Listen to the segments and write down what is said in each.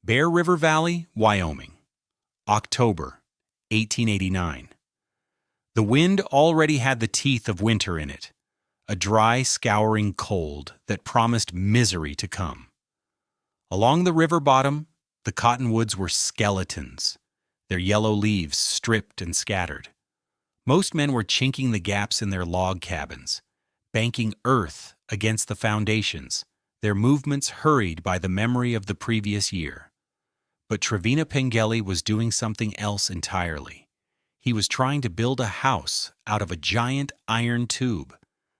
Bear River Valley, Wyoming, October 1889. The wind already had the teeth of winter in it, a dry, scouring cold that promised misery to come. Along the river bottom, the cottonwoods were skeletons, their yellow leaves stripped and scattered. Most men were chinking the gaps in their log cabins, banking earth against the foundations, their movements hurried by the memory of the previous year. But Trevena Pengelly was doing something else entirely. He was trying to build a house out of a giant iron tube.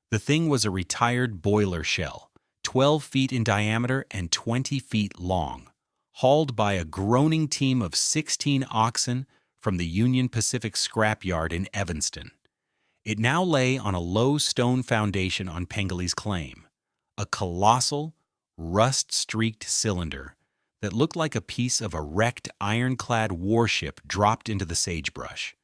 The thing was a retired boiler shell, 12 feet in diameter and 20 feet long, hauled by a groaning team of 16 oxen from the Union Pacific scrapyard in Evanston. It now lay on a low stone foundation on Pengelly's claim, a colossal, rust-streaked cylinder that looked like a piece of a wrecked ironclad warship dropped into the sagebrush.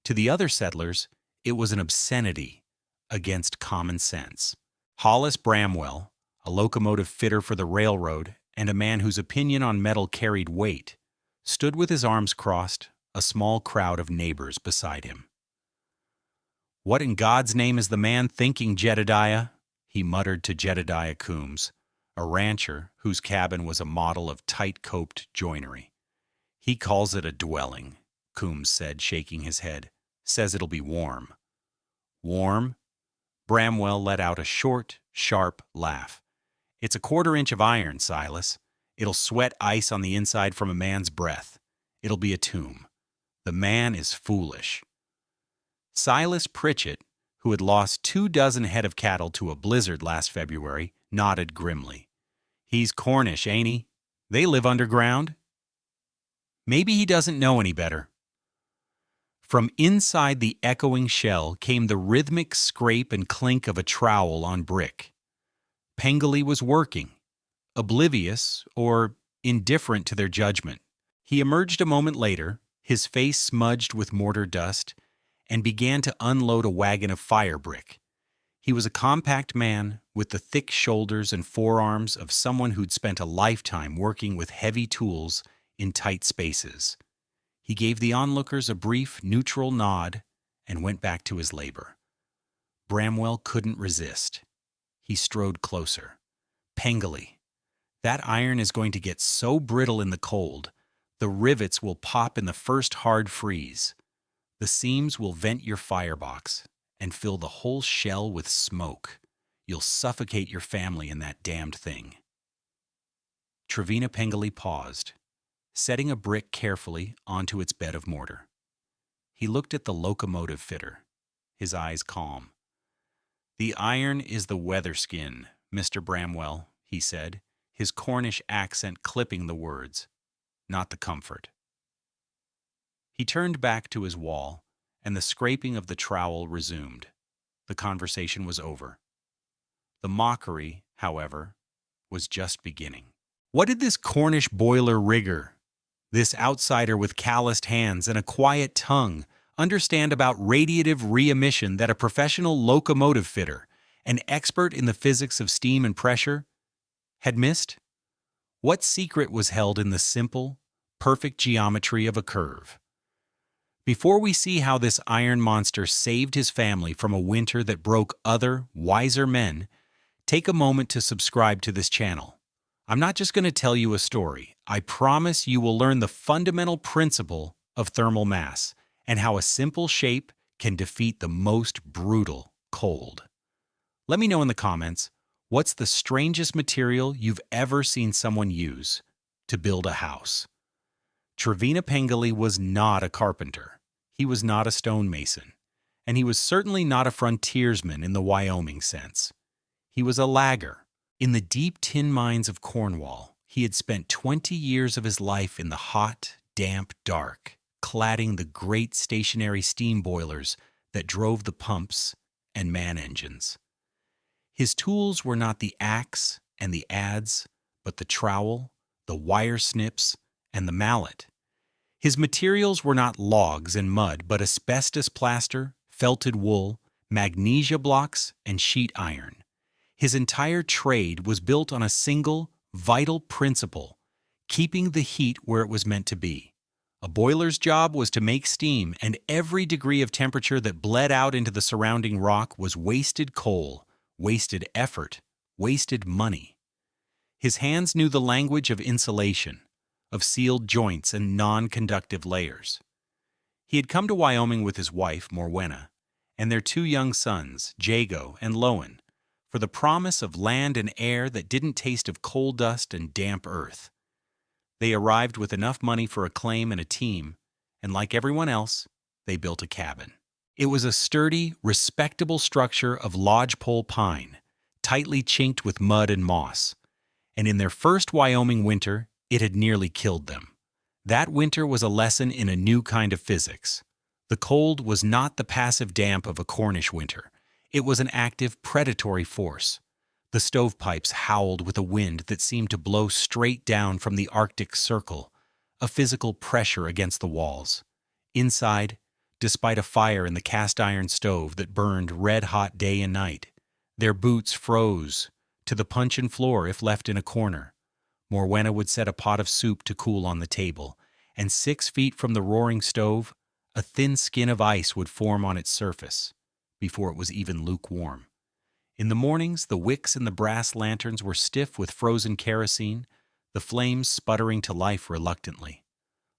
To the other settlers, it was an obscenity against common sense. Hollis Bramwell, a locomotive fitter for the railroad and a man whose opinion on metal carried weight, stood with his arms crossed, a small crowd of neighbors beside him. "What in God's name is the man thinking, Jedediah?" he muttered to Jedediah Coombs, a rancher whose cabin was a model of tight-coped joinery. "He calls it a dwelling," Coombs said, shaking his head. "Says it'll be warm." "Warm?" Bramwell let out a short, sharp laugh. "It's a quarter-inch of iron, Silas. It'll sweat ice on the inside from a man's breath. It'll be a tomb. The man is foolish." Silas Pritchett, who had lost 24 head of cattle to a blizzard last February, nodded grimly. "He's Cornish, ain't he? They live underground." "Maybe he doesn't know any better." From inside the echoing shell came the rhythmic scrape and clink of a trowel on brick. Pengelly was working, oblivious or indifferent to their judgment. He emerged a moment later, his face smudged with mortar dust, and began to unload a wagon of fire brick. He was a compact man with the thick shoulders and forearms of someone who'd spent a lifetime working with heavy tools in tight spaces. He gave the onlookers a brief, neutral nod and went back to his labor. Bramwell couldn't resist. He strode closer. "Pengelly, that iron is going to get so brittle in the cold, the rivets will pop in the first hard freeze. The seams will vent your firebox and fill the whole shell with smoke. You'll suffocate your family in that damned thing." Trevena Pengelly paused, setting a brick carefully onto its bed of mortar. He looked at the locomotive fitter, his eyes calm. "The iron is the weather skin, Mr. Bramwell," he said, his Cornish accent clipping the words, "not the comfort." He turned back to his wall, and the scraping of the trowel resumed. The conversation was over. The mockery, however, was just beginning. What did this Cornish boiler rigger, this outsider with calloused hands and a quiet tongue, understand about radiative re-emission that a professional locomotive fitter, an expert in the physics of steam and pressure, had missed? What secret was held in the simple, perfect geometry of a curve? Before we see how this iron monster saved his family from a winter that broke other, wiser men, take a moment to subscribe to this channel. I'm not just going to tell you a story. I promise you will learn the fundamental principle of thermal mass and how a simple shape can defeat the most brutal cold. Let me know in the comments, what's the strangest material you've ever seen someone use to build a house? Trevena Pengelly was not a carpenter. He was not a stonemason. And he was certainly not a frontiersman in the Wyoming sense. He was a lagger. In the deep tin mines of Cornwall, he had spent 20 years of his life in the hot, damp dark, cladding the great stationary steam boilers that drove the pumps and man engines. His tools were not the axe and the adze, but the trowel, the wire snips, and the mallet. His materials were not logs and mud, but asbestos plaster, felted wool, magnesia blocks, and sheet iron. His entire trade was built on a single, vital principle: keeping the heat where it was meant to be. A boiler's job was to make steam, and every degree of temperature that bled out into the surrounding rock was wasted coal, wasted effort, wasted money. His hands knew the language of insulation, of sealed joints and non-conductive layers. He had come to Wyoming with his wife, Morwenna, and their 2 young sons, Jago and Lowen, for the promise of land and air that didn't taste of coal dust and damp earth. They arrived with enough money for a claim and a team, and like everyone else, they built a cabin. It was a sturdy, respectable structure of lodgepole pine, tightly chinked with mud and moss, and in their first Wyoming winter, it had nearly killed them. That winter was a lesson in a new kind of physics. The cold was not the passive damp of a Cornish winter. It was an active, predatory force. The stovepipes howled with a wind that seemed to blow straight down from the Arctic Circle, a physical pressure against the walls. Inside, despite a fire in the cast-iron stove that burned red-hot day and night, their boots froze to the puncheon floor if left in a corner. Morwenna would set a pot of soup to cool on the table, and 6 feet from the roaring stove, a thin skin of ice would form on its surface, before it was even lukewarm. In the mornings, the wicks in the brass lanterns were stiff with frozen kerosene, the flames sputtering to life reluctantly.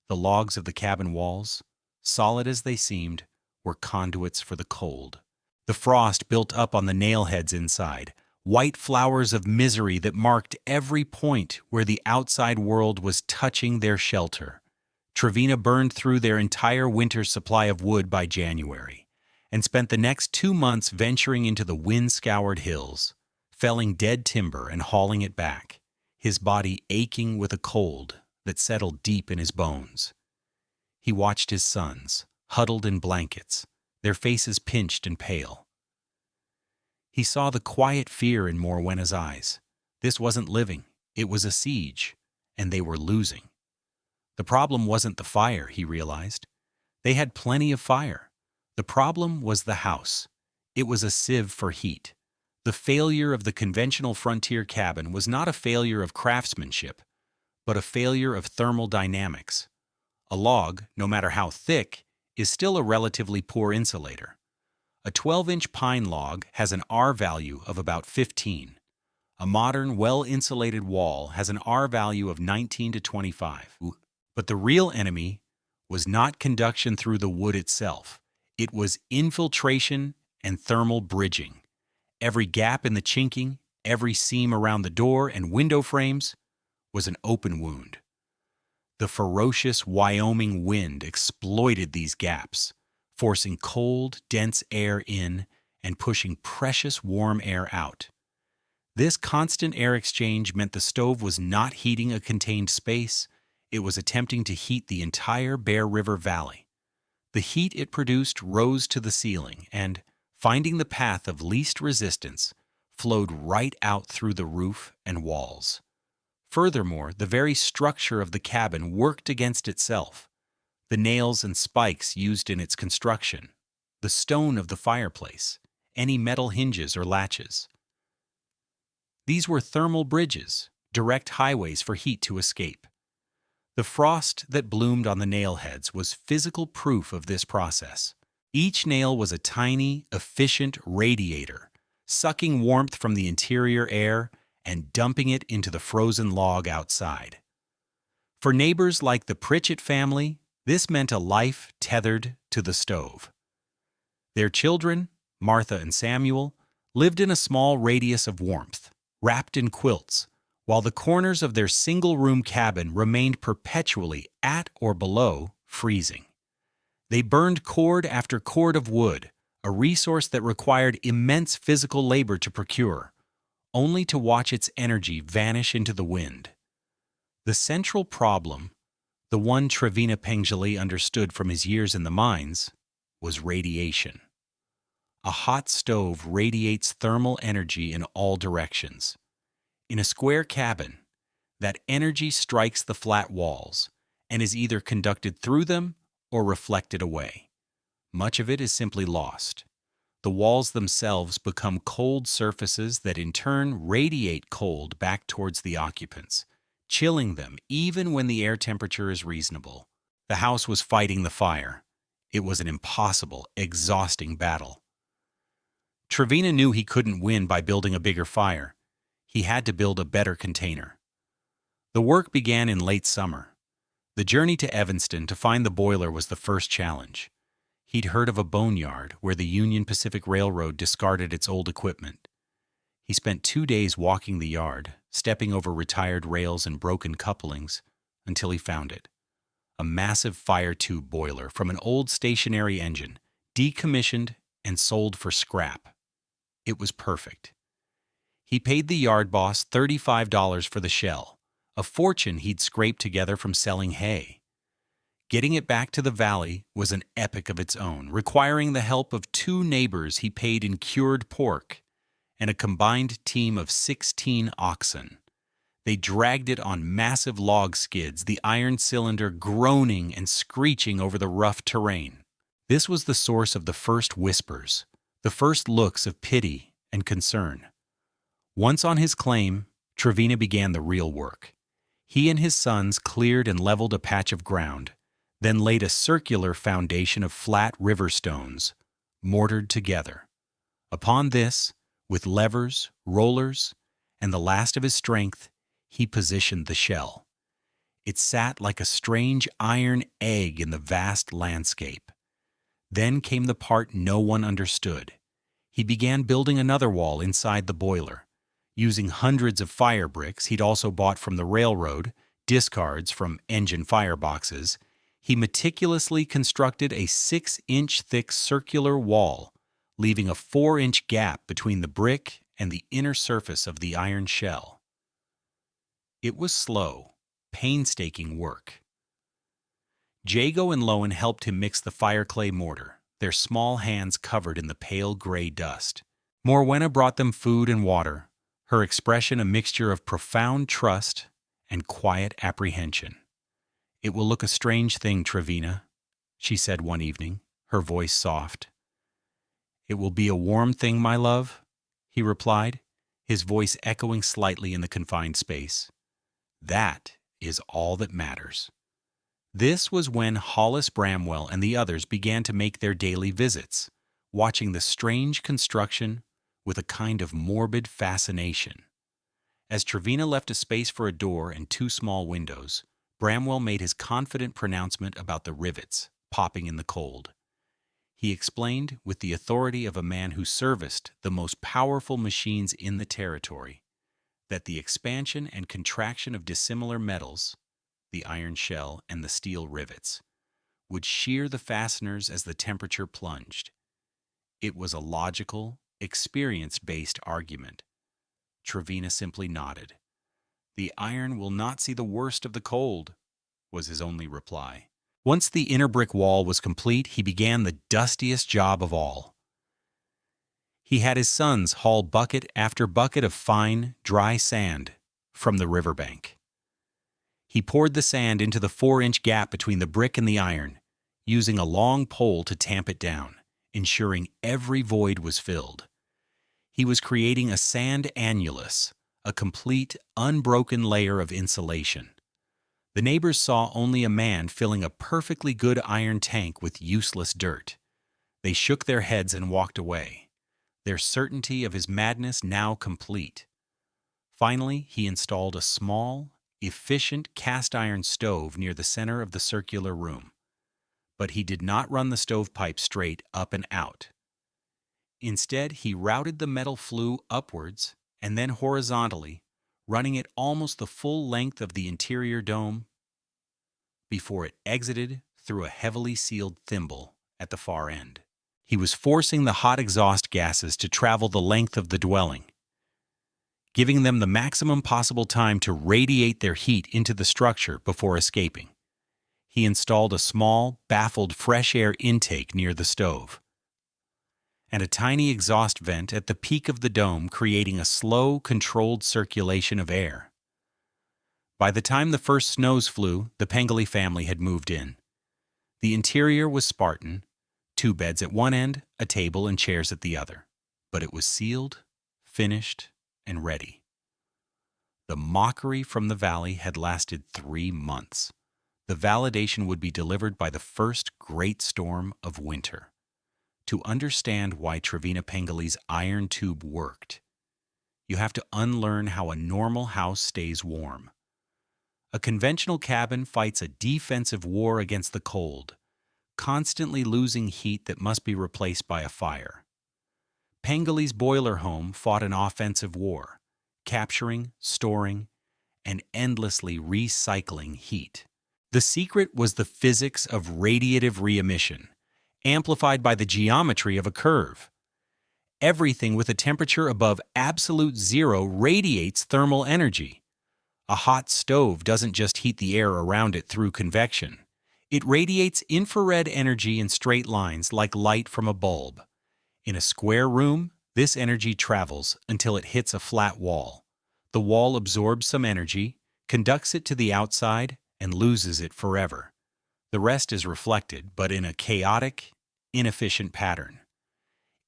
The logs of the cabin walls, solid as they seemed, were conduits for the cold. The frost built up on the nail heads inside, white flowers of misery that marked every point where the outside world was touching their shelter. Trevena burned through their entire winter supply of wood by January, and spent the next 2 months venturing into the wind-scoured hills, felling dead timber and hauling it back, his body aching with a cold that settled deep in his bones. He watched his sons, huddled in blankets, their faces pinched and pale. He saw the quiet fear in Morwenna's eyes. This wasn't living, it was a siege, and they were losing. The problem wasn't the fire, he realized. They had plenty of fire. The problem was the house. It was a sieve for heat. The failure of the conventional frontier cabin was not a failure of craftsmanship, but a failure of thermal dynamics. A log, no matter how thick, is still a relatively poor insulator. A 12-inch pine log has an R value of about 15. A modern, well-insulated wall has an R value of 19 to 25. But the real enemy was not conduction through the wood itself. It was infiltration and thermal bridging. Every gap in the chinking, every seam around the door and window frames was an open wound. The ferocious Wyoming wind exploited these gaps, forcing cold, dense air in and pushing precious warm air out. This constant air exchange meant the stove was not heating a contained space, it was attempting to heat the entire Bear River Valley. The heat it produced rose to the ceiling and, finding the path of least resistance, flowed right out through the roof and walls. Furthermore, the very structure of the cabin worked against itself. The nails and spikes used in its construction, the stone of the fireplace, any metal hinges or latches. These were thermal bridges, direct highways for heat to escape. The frost that bloomed on the nail heads was physical proof of this process. Each nail was a tiny, efficient radiator, sucking warmth from the interior air and dumping it into the frozen log outside. For neighbors like the Pritchett family, this meant a life tethered to the stove. Their children, Martha and Samuel, lived in a small radius of warmth, wrapped in quilts, while the corners of their single-room cabin remained perpetually at or below freezing. They burned cord after cord of wood, a resource that required immense physical labor to procure, only to watch its energy vanish into the wind. The central problem, the one Trevena Pengelly understood from his years in the mines, was radiation. A hot stove radiates thermal energy in all directions. In a square cabin, that energy strikes the flat walls and is either conducted through them or reflected away. Much of it is simply lost. The walls themselves become cold surfaces that in turn radiate cold back towards the occupants, chilling them even when the air temperature is reasonable. The house was fighting the fire. It was an impossible, exhausting battle. Trevena knew he couldn't win by building a bigger fire. He had to build a better container. The work began in late summer. The journey to Evanston to find the boiler was the first challenge. He'd heard of a boneyard where the Union Pacific Railroad discarded its old equipment. He spent 2 days walking the yard, stepping over retired rails and broken couplings, until he found it. A massive fire tube boiler from an old stationary engine, decommissioned and sold for scrap. It was perfect. He paid the yard boss $35 for the shell, a fortune he'd scraped together from selling hay. Getting it back to the valley was an epic of its own, requiring the help of 2 neighbors he paid in cured pork and a combined team of 16 oxen. They dragged it on massive log skids, the iron cylinder groaning and screeching over the rough terrain. This was the source of the first whispers, the first looks of pity and concern. Once on his claim, Trevena began the real work. He and his sons cleared and leveled a patch of ground, then laid a circular foundation of flat river stones, mortared together. Upon this, with levers, rollers, and the last of his strength, he positioned the shell. It sat like a strange iron egg in the vast landscape. Then came the part no one understood. He began building another wall inside the boiler. Using hundreds of fire bricks he'd also bought from the railroad, discards from engine fireboxes, he meticulously constructed a 6-inch thick circular wall, leaving a 4-inch gap between the brick and the inner surface of the iron shell. It was slow, painstaking work. Jago and Lowen helped him mix the fireclay mortar, their small hands covered in the pale gray dust. Morwenna brought them food and water, her expression a mixture of profound trust and quiet apprehension. "It will look a strange thing, Trevena," she said one evening, her voice soft. "It will be a warm thing, my love," he replied, his voice echoing slightly in the confined space. "That is all that matters." This was when Hollis Bramwell and the others began to make their daily visits, watching the strange construction with a kind of morbid fascination. As Trevena left a space for a door and 2 small windows, Bramwell made his confident pronouncement about the rivets popping in the cold. He explained, with the authority of a man who serviced the most powerful machines in the territory, that the expansion and contraction of dissimilar metals, the iron shell and the steel rivets, would shear the fasteners as the temperature plunged. It was a logical, experience-based argument. Trevena simply nodded. "The iron will not see the worst of the cold," was his only reply. Once the inner brick wall was complete, he began the dustiest job of all. He had his sons haul bucket after bucket of fine, dry sand from the riverbank. He poured the sand into the 4-inch gap between the brick and the iron, using a long pole to tamp it down, ensuring every void was filled. He was creating a sand annulus, a complete, unbroken layer of insulation. The neighbors saw only a man filling a perfectly good iron tank with useless dirt. They shook their heads and walked away, their certainty of his madness now complete. Finally, he installed a small, efficient cast-iron stove near the center of the circular room. But he did not run the stovepipe straight up and out. Instead, he routed the metal flue upwards and then horizontally, running it almost the full length of the interior dome before it exited through a heavily sealed thimble at the far end. He was forcing the hot exhaust gases to travel the length of the dwelling, giving them the maximum possible time to radiate their heat into the structure before escaping. He installed a small, baffled fresh air intake near the stove, and a tiny exhaust vent at the peak of the dome, creating a slow, controlled circulation of air. By the time the first snows flew, the Pengelly family had moved in. The interior was Spartan, 2 beds at one end, a table and chairs at the other. But it was sealed, finished, and ready. The mockery from the valley had lasted 3 months. The validation would be delivered by the first great storm of winter. To understand why Trevena Pengelly's iron tube worked, you have to unlearn how a normal house stays warm. A conventional cabin fights a defensive war against the cold, constantly losing heat that must be replaced by a fire. Pengelly's boiler home fought an offensive war, capturing, storing, and endlessly recycling heat. The secret was the physics of radiative re-emission, amplified by the geometry of a curve. Everything with a temperature above absolute zero radiates thermal energy. A hot stove doesn't just heat the air around it through convection. It radiates infrared energy in straight lines like light from a bulb. In a square room, this energy travels until it hits a flat wall. The wall absorbs some energy, conducts it to the outside, and loses it forever. The rest is reflected, but in a chaotic, inefficient pattern.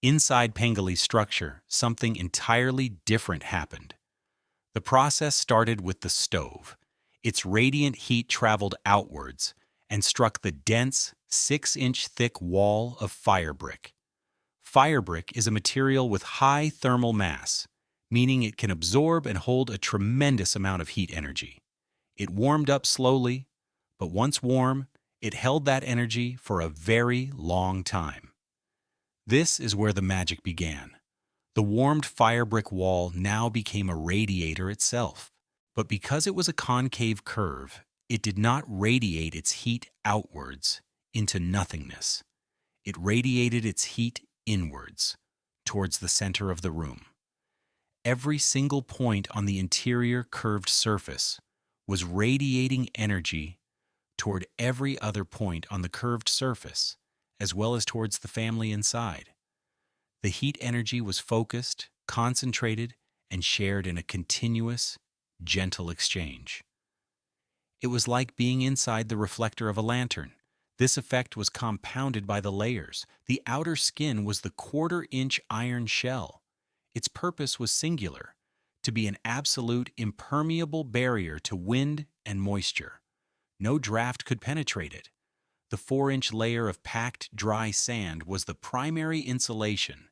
Inside Pengelly's structure, something entirely different happened. The process started with the stove. Its radiant heat traveled outwards and struck the dense, 6-inch thick wall of firebrick. Firebrick is a material with high thermal mass, meaning it can absorb and hold a tremendous amount of heat energy. It warmed up slowly, but once warm, it held that energy for a very long time. This is where the magic began. The warmed firebrick wall now became a radiator itself. But because it was a concave curve, it did not radiate its heat outwards into nothingness. It radiated its heat inwards, towards the center of the room. Every single point on the interior curved surface was radiating energy toward every other point on the curved surface, as well as towards the family inside. The heat energy was focused, concentrated, and shared in a continuous, gentle exchange. It was like being inside the reflector of a lantern. This effect was compounded by the layers. The outer skin was the 1/4-inch iron shell. Its purpose was singular, to be an absolute impermeable barrier to wind and moisture. No draft could penetrate it. The 4-inch layer of packed, dry sand was the primary insulation.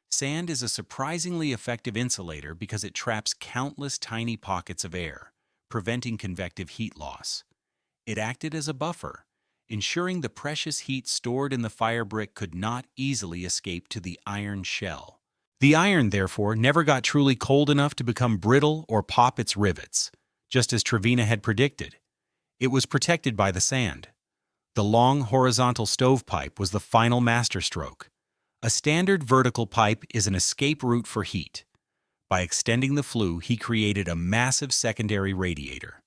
Sand is a surprisingly effective insulator because it traps countless tiny pockets of air, preventing convective heat loss. It acted as a buffer, ensuring the precious heat stored in the firebrick could not easily escape to the iron shell. The iron, therefore, never got truly cold enough to become brittle or pop its rivets, just as Trevena had predicted. It was protected by the sand. The long horizontal stovepipe was the final masterstroke. A standard vertical pipe is an escape route for heat. By extending the flue, he created a massive secondary radiator.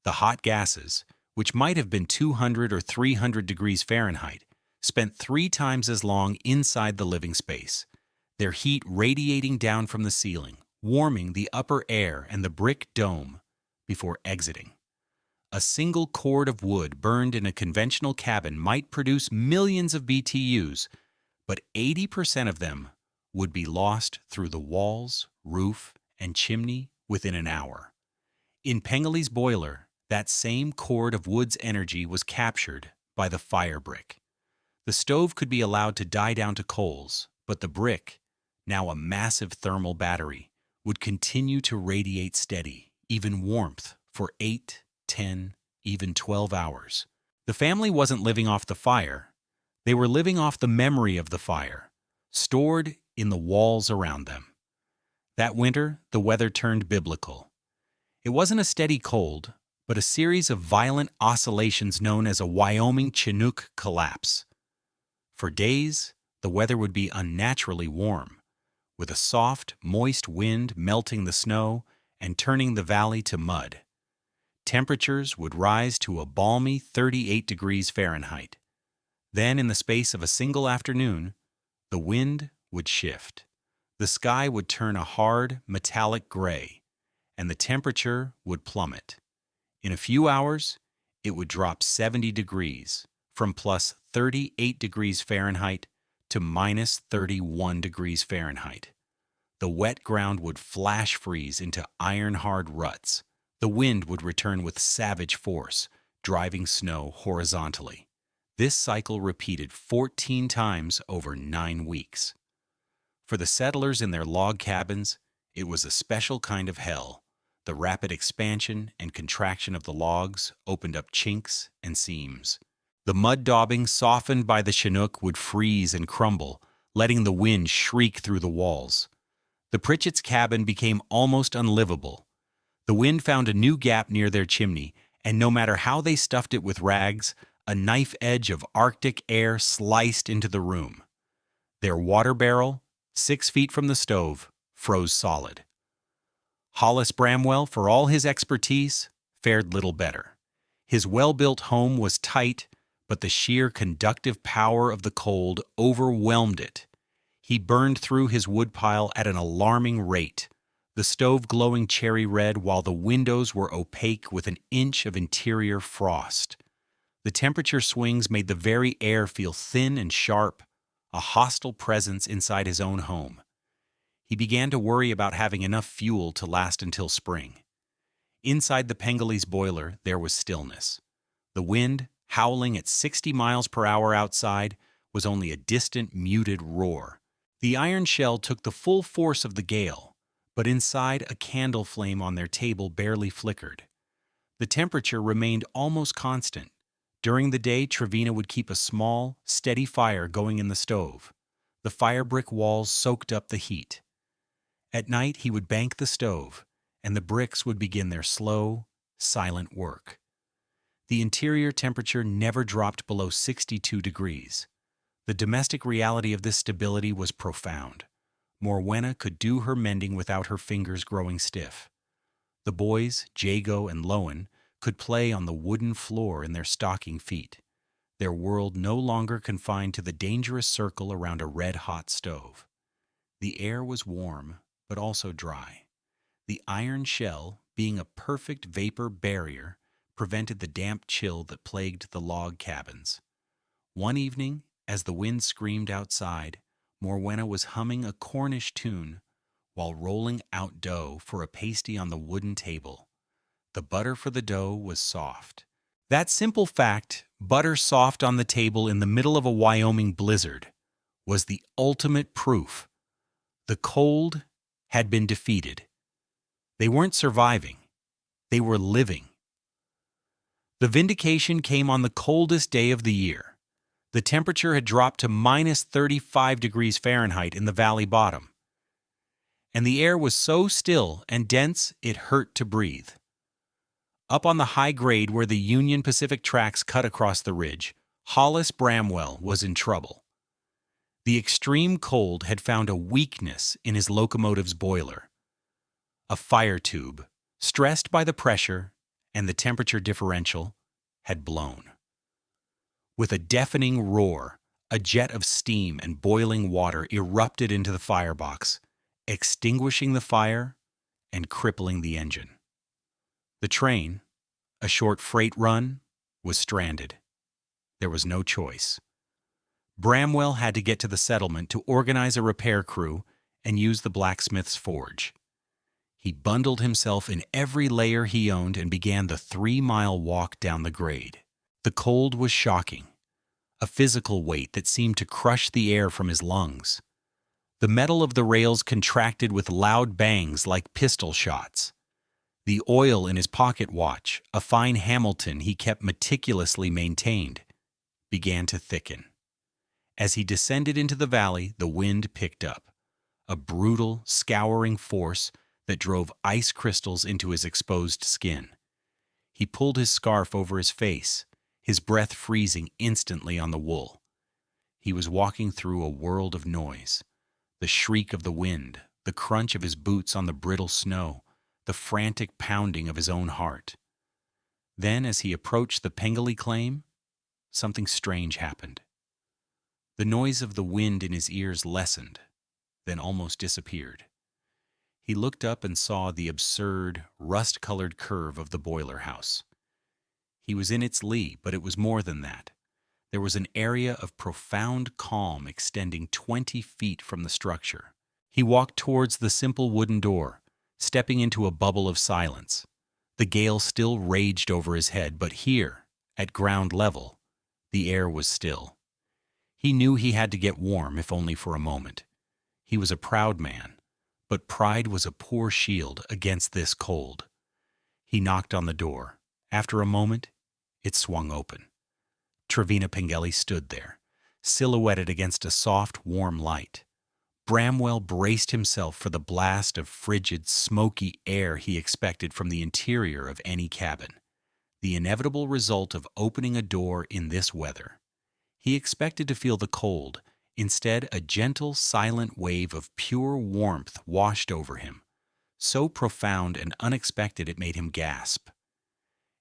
The hot gases, which might have been 200 or 300 degrees Fahrenheit, spent 3 times as long inside the living space, their heat radiating down from the ceiling, warming the upper air and the brick dome before exiting. A single cord of wood burned in a conventional cabin might produce millions of BTUs, but 80% of them would be lost through the walls, roof, and chimney within an hour. In Pengelly's boiler, that same cord of wood's energy was captured by the fire brick. The stove could be allowed to die down to coals, but the brick, now a massive thermal battery, would continue to radiate steady, even warmth, for 8, 10, even 12 hours. The family wasn't living off the fire. They were living off the memory of the fire, stored in the walls around them. That winter, the weather turned biblical. It wasn't a steady cold, but a series of violent oscillations known as a Wyoming Chinook collapse. For days, the weather would be unnaturally warm, with a soft, moist wind melting the snow and turning the valley to mud. Temperatures would rise to a balmy 38 degrees Fahrenheit. Then, in the space of a single afternoon, the wind would shift. The sky would turn a hard, metallic gray, and the temperature would plummet. In a few hours, it would drop 70 degrees, from plus 38 degrees Fahrenheit to minus 31 degrees Fahrenheit. The wet ground would flash freeze into iron-hard ruts. The wind would return with savage force, driving snow horizontally. This cycle repeated 14 times over 9 weeks. For the settlers in their log cabins, it was a special kind of hell. The rapid expansion and contraction of the logs opened up chinks and seams. The mud daubing, softened by the Chinook, would freeze and crumble, letting the wind shriek through the walls. The Pritchett's cabin became almost unlivable. The wind found a new gap near their chimney, and no matter how they stuffed it with rags, a knife edge of Arctic air sliced into the room. Their water barrel, 6 feet from the stove, froze solid. Hollis Bramwell, for all his expertise, fared little better. His well-built home was tight, but the sheer conductive power of the cold overwhelmed it. He burned through his woodpile at an alarming rate, the stove glowing cherry red while the windows were opaque with an inch of interior frost. The temperature swings made the very air feel thin and sharp, a hostile presence inside his own home. He began to worry about having enough fuel to last until spring. Inside the Pengelly's boiler, there was stillness. The wind, howling at 60 miles per hour outside, was only a distant, muted roar. The iron shell took the full force of the gale, but inside a candle flame on their table barely flickered. The temperature remained almost constant. During the day, Trevena would keep a small, steady fire going in the stove. The fire brick walls soaked up the heat. At night, he would bank the stove, and the bricks would begin their slow, silent work. The interior temperature never dropped below 62 degrees. The domestic reality of this stability was profound. Morwenna could do her mending without her fingers growing stiff. The boys, Jago and Lowen, could play on the wooden floor in their stocking feet, their world no longer confined to the dangerous circle around a red-hot stove. The air was warm, but also dry. The iron shell, being a perfect vapor barrier, prevented the damp chill that plagued the log cabins. One evening, as the wind screamed outside, Morwenna was humming a Cornish tune while rolling out dough for a pasty on the wooden table. The butter for the dough was soft. That simple fact, butter soft on the table in the middle of a Wyoming blizzard, was the ultimate proof. The cold had been defeated. They weren't surviving. They were living. The vindication came on the coldest day of the year. The temperature had dropped to minus 35 degrees Fahrenheit in the valley bottom, and the air was so still and dense it hurt to breathe. Up on the high grade where the Union Pacific tracks cut across the ridge, Hollis Bramwell was in trouble. The extreme cold had found a weakness in his locomotive's boiler. A fire tube, stressed by the pressure and the temperature differential, had blown. With a deafening roar, a jet of steam and boiling water erupted into the firebox, extinguishing the fire and crippling the engine. The train, a short freight run, was stranded. There was no choice. Bramwell had to get to the settlement to organize a repair crew and use the blacksmith's forge. He bundled himself in every layer he owned and began the 3-mile walk down the grade. The cold was shocking, a physical weight that seemed to crush the air from his lungs. The metal of the rails contracted with loud bangs like pistol shots. The oil in his pocket watch, a fine Hamilton he kept meticulously maintained, began to thicken. As he descended into the valley, the wind picked up, a brutal, scouring force that drove ice crystals into his exposed skin. He pulled his scarf over his face, his breath freezing instantly on the wool. He was walking through a world of noise. The shriek of the wind, the crunch of his boots on the brittle snow, the frantic pounding of his own heart. Then, as he approached the Pengelly claim, something strange happened. The noise of the wind in his ears lessened, then almost disappeared. He looked up and saw the absurd, rust-colored curve of the boiler house. He was in its lee, but it was more than that. There was an area of profound calm extending 20 feet from the structure. He walked towards the simple wooden door, stepping into a bubble of silence. The gale still raged over his head, but here, at ground level, the air was still. He knew he had to get warm, if only for a moment. He was a proud man, but pride was a poor shield against this cold. He knocked on the door. After a moment, it swung open. Trevena Pengelly stood there, silhouetted against a soft, warm light. Bramwell braced himself for the blast of frigid, smoky air he expected from the interior of any cabin, the inevitable result of opening a door in this weather. He expected to feel the cold. Instead, a gentle, silent wave of pure warmth washed over him, so profound and unexpected it made him gasp.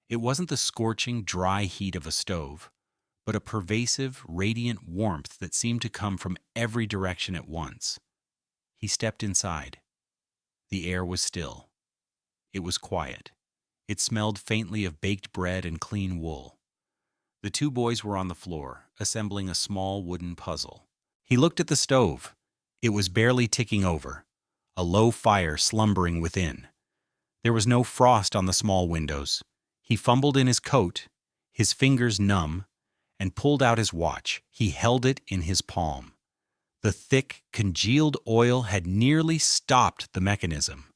It wasn't the scorching, dry heat of a stove, but a pervasive, radiant warmth that seemed to come from every direction at once. He stepped inside. The air was still. It was quiet. It smelled faintly of baked bread and clean wool. The two boys were on the floor, assembling a small wooden puzzle. He looked at the stove. It was barely ticking over, a low fire slumbering within. There was no frost on the small windows. He fumbled in his coat, his fingers numb, and pulled out his watch. He held it in his palm. The thick, congealed oil had nearly stopped the mechanism.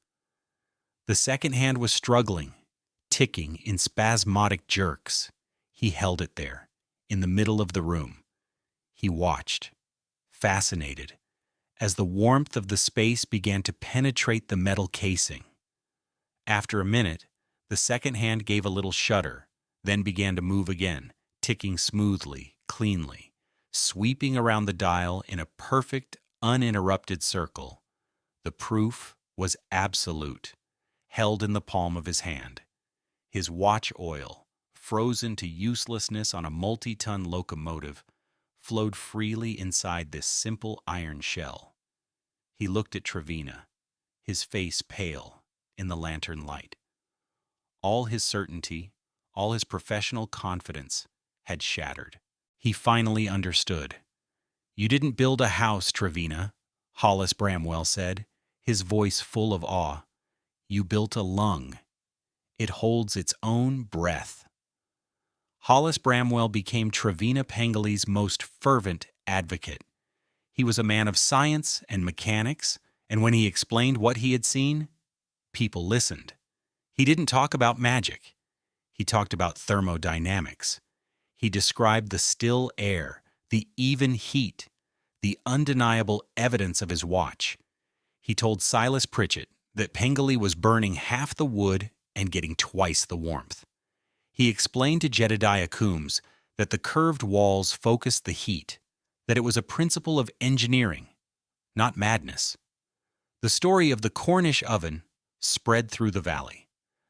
The second hand was struggling, ticking in spasmodic jerks. He held it there, in the middle of the room. He watched, fascinated, as the warmth of the space began to penetrate the metal casing. After a minute, the second hand gave a little shudder, then began to move again, ticking smoothly, cleanly, sweeping around the dial in a perfect, uninterrupted circle. The proof was absolute, held in the palm of his hand. His watch oil, frozen to uselessness on a multi-ton locomotive, flowed freely inside this simple iron shell. He looked at Trevena, his face pale in the lantern light. All his certainty, all his professional confidence had shattered. He finally understood. "You didn't build a house, Trevena," Hollis Bramwell said, his voice full of awe. "You built a lung. It holds its own breath." Hollis Bramwell became Trevena Pengelly's most fervent advocate. He was a man of science and mechanics, and when he explained what he had seen, people listened. He didn't talk about magic. He talked about thermodynamics. He described the still air, the even heat, the undeniable evidence of his watch. He told Silas Pritchett that Pengelly was burning half the wood and getting twice the warmth. He explained to Jedediah Coombs that the curved walls focused the heat, that it was a principle of engineering, not madness. The story of the Cornish oven spread through the valley.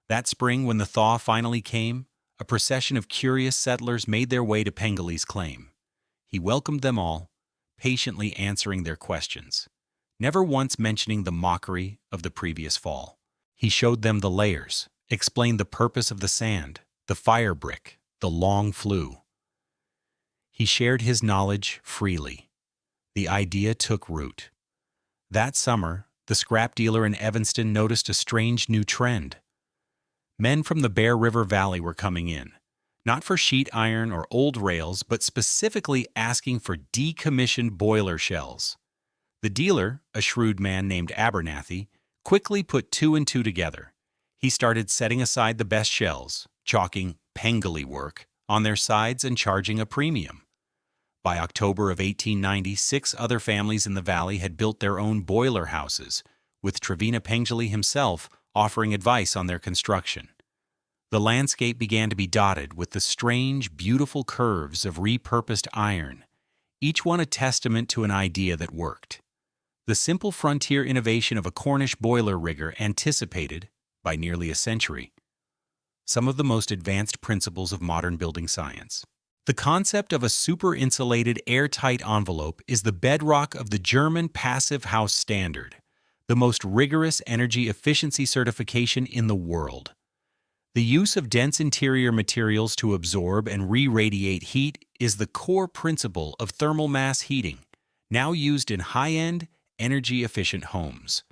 That spring, when the thaw finally came, a procession of curious settlers made their way to Pengelly's claim. He welcomed them all, patiently answering their questions, never once mentioning the mockery of the previous fall. He showed them the layers, explained the purpose of the sand, the fire brick, the long flue. He shared his knowledge freely. The idea took root. That summer, the scrap dealer in Evanston noticed a strange new trend. Men from the Bear River Valley were coming in, not for sheet iron or old rails, but specifically asking for decommissioned boiler shells. The dealer, a shrewd man named Abernathy, quickly put two and two together. He started setting aside the best shells, chalking Pengelly work on their sides and charging a premium. By October of 1890, 6 other families in the valley had built their own boiler houses, with Trevena Pengelly himself offering advice on their construction. The landscape began to be dotted with the strange, beautiful curves of repurposed iron, each one a testament to an idea that worked. The simple frontier innovation of a Cornish boiler rigger anticipated, by nearly a century, some of the most advanced principles of modern building science. The concept of a super-insulated, airtight envelope is the bedrock of the German Passive House Standard, the most rigorous energy efficiency certification in the world. The use of dense interior materials to absorb and re-radiate heat is the core principle of thermal mass heating, now used in high-end, energy-efficient homes.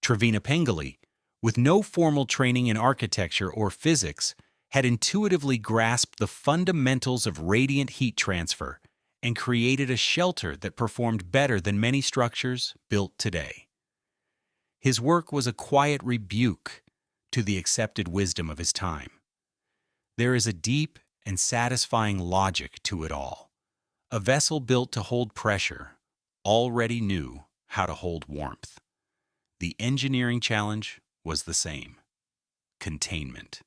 Trevena Pengelly, with no formal training in architecture or physics, had intuitively grasped the fundamentals of radiant heat transfer and created a shelter that performed better than many structures built today. His work was a quiet rebuke to the accepted wisdom of his time. There is a deep and satisfying logic to it all. A vessel built to hold pressure already knew how to hold warmth. The engineering challenge was the same: containment.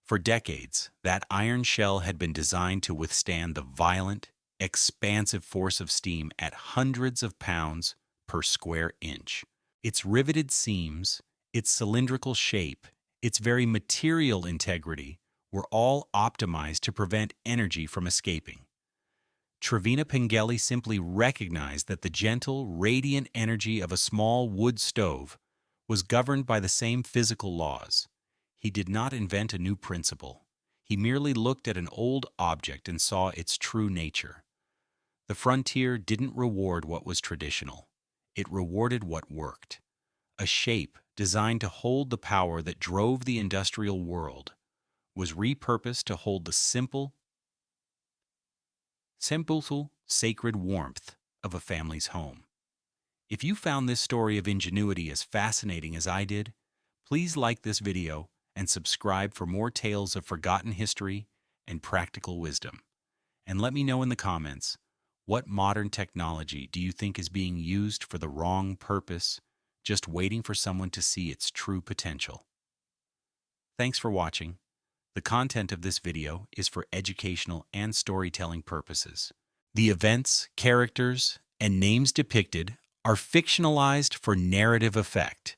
For decades, that iron shell had been designed to withstand the violent, expansive force of steam at hundreds of pounds per square inch. Its riveted seams, its cylindrical shape, its very material integrity were all optimized to prevent energy from escaping. Trevena Pengelly simply recognized that the gentle, radiant energy of a small wood stove was governed by the same physical laws. He did not invent a new principle. He merely looked at an old object and saw its true nature. The frontier didn't reward what was traditional. It rewarded what worked. A shape designed to hold the power that drove the industrial world was repurposed to hold the simple, sacred warmth of a family's home. If you found this story of ingenuity as fascinating as I did, please like this video and subscribe for more tales of forgotten history and practical wisdom. And let me know in the comments, what modern technology do you think is being used for the wrong purpose, just waiting for someone to see its true potential? Thanks for watching. The content of this video is for educational and storytelling purposes. The events, characters, and names depicted are fictionalized for narrative effect,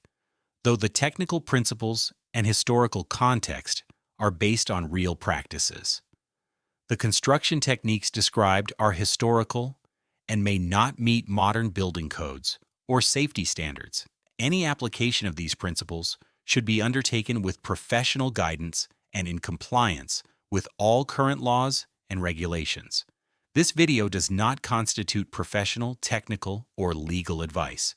though the technical principles and historical context are based on real practices. The construction techniques described are historical and may not meet modern building codes or safety standards. Any application of these principles should be undertaken with professional guidance and in compliance with all current laws and regulations. This video does not constitute professional, technical, or legal advice.